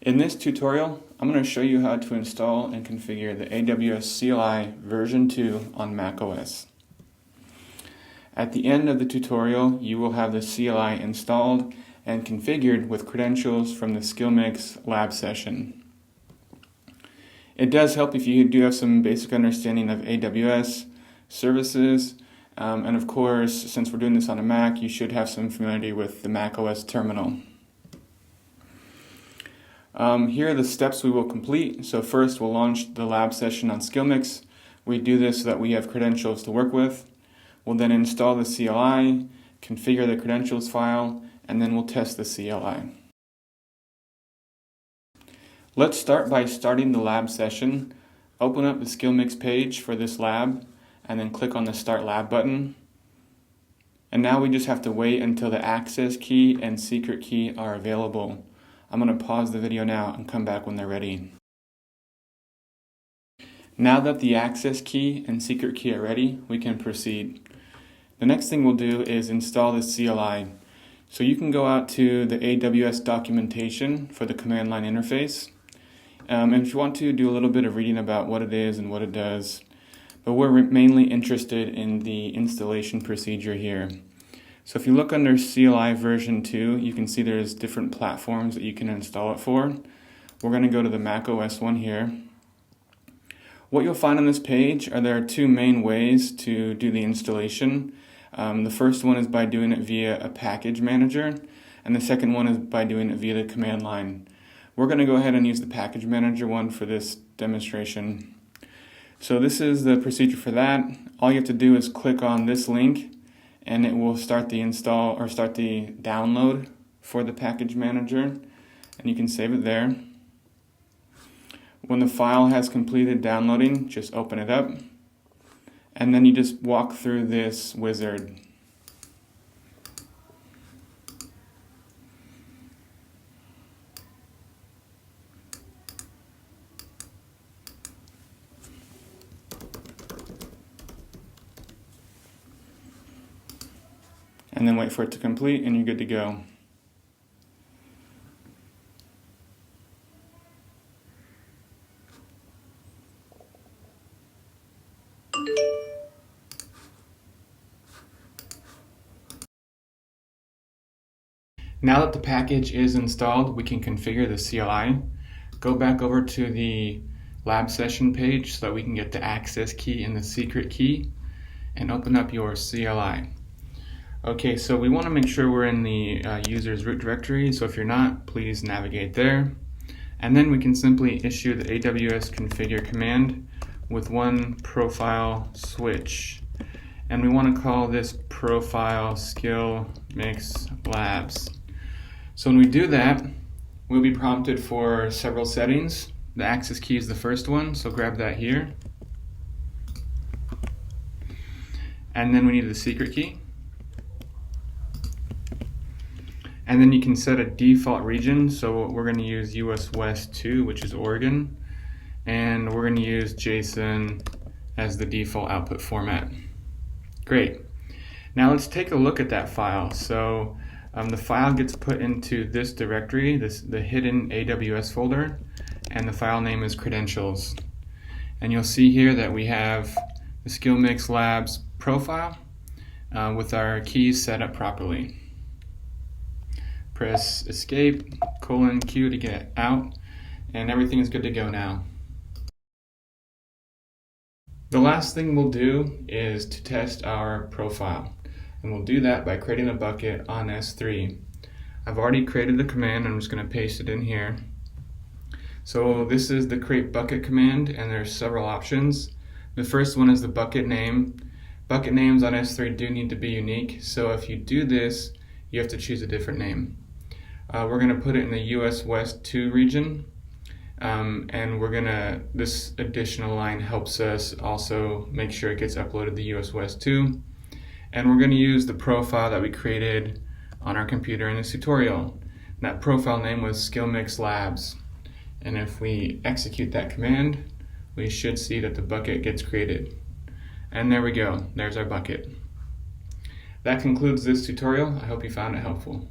In this tutorial, I'm going to show you how to install and configure the AWS CLI version 2 on macOS. At the end of the tutorial, you will have the CLI installed and configured with credentials from the SkillMix lab session. It does help if you do have some basic understanding of AWS services, and of course, since we're doing this on a Mac, you should have some familiarity with the macOS terminal. Here are the steps we will complete. So first, we'll launch the lab session on SkillMix. We do this so that we have credentials to work with. We'll then install the CLI, configure the credentials file, and then we'll test the CLI. Let's start by starting the lab session. Open up the SkillMix page for this lab, and then click on the Start Lab button. And now we just have to wait until the access key and secret key are available. I'm going to pause the video now and come back when they're ready. Now that the access key and secret key are ready, we can proceed. The next thing we'll do is install the CLI. So you can go out to the AWS documentation for the command line interface. And if you want to, do a little bit of reading about what it is and what it does. But we're mainly interested in the installation procedure here. So if you look under CLI version 2, you can see there's different platforms that you can install it for. We're going to go to the macOS one here. What you'll find on this page are there are two main ways to do the installation. The first one is by doing it via a package manager, and the second one is by doing it via the command line. We're going to go ahead and use the package manager one for this demonstration. So this is the procedure for that. All you have to do is click on this link, and it will start the install or start the download for the package manager, and you can save it there. When the file has completed downloading, just open it up, and then you just walk through this wizard. And then wait for it to complete, and you're good to go. Now that the package is installed, we can configure the CLI. Go back over to the lab session page so that we can get the access key and the secret key, and open up your CLI. Okay, so we want to make sure we're in the user's root directory, so if you're not, please navigate there. And then we can simply issue the AWS configure command with one profile switch. And we want to call this profile SkillMix labs. So when we do that, we'll be prompted for several settings. The access key is the first one, so grab that here. And then we need the secret key. And then you can set a default region, so we're going to use US West 2, which is Oregon, and we're going to use JSON as the default output format. Great. Now let's take a look at that file. So the file gets put into this directory, the hidden AWS folder, and the file name is credentials. And you'll see here that we have the SkillMix Labs profile with our keys set up properly. Press escape, Q to get out, and everything is good to go now. The last thing we'll do is to test our profile, and we'll do that by creating a bucket on S3. I've already created the command, I'm just going to paste it in here. So this is the create bucket command, and there's several options. The first one is the bucket name. Bucket names on S3 do need to be unique, so if you do this, you have to choose a different name. We're going to put it in the US West 2 region, and this additional line helps us also make sure it gets uploaded to the US West 2. And we're going to use the profile that we created on our computer in this tutorial. That profile name was SkillMix Labs. And if we execute that command, we should see that the bucket gets created. And there we go, there's our bucket. That concludes this tutorial. I hope you found it helpful.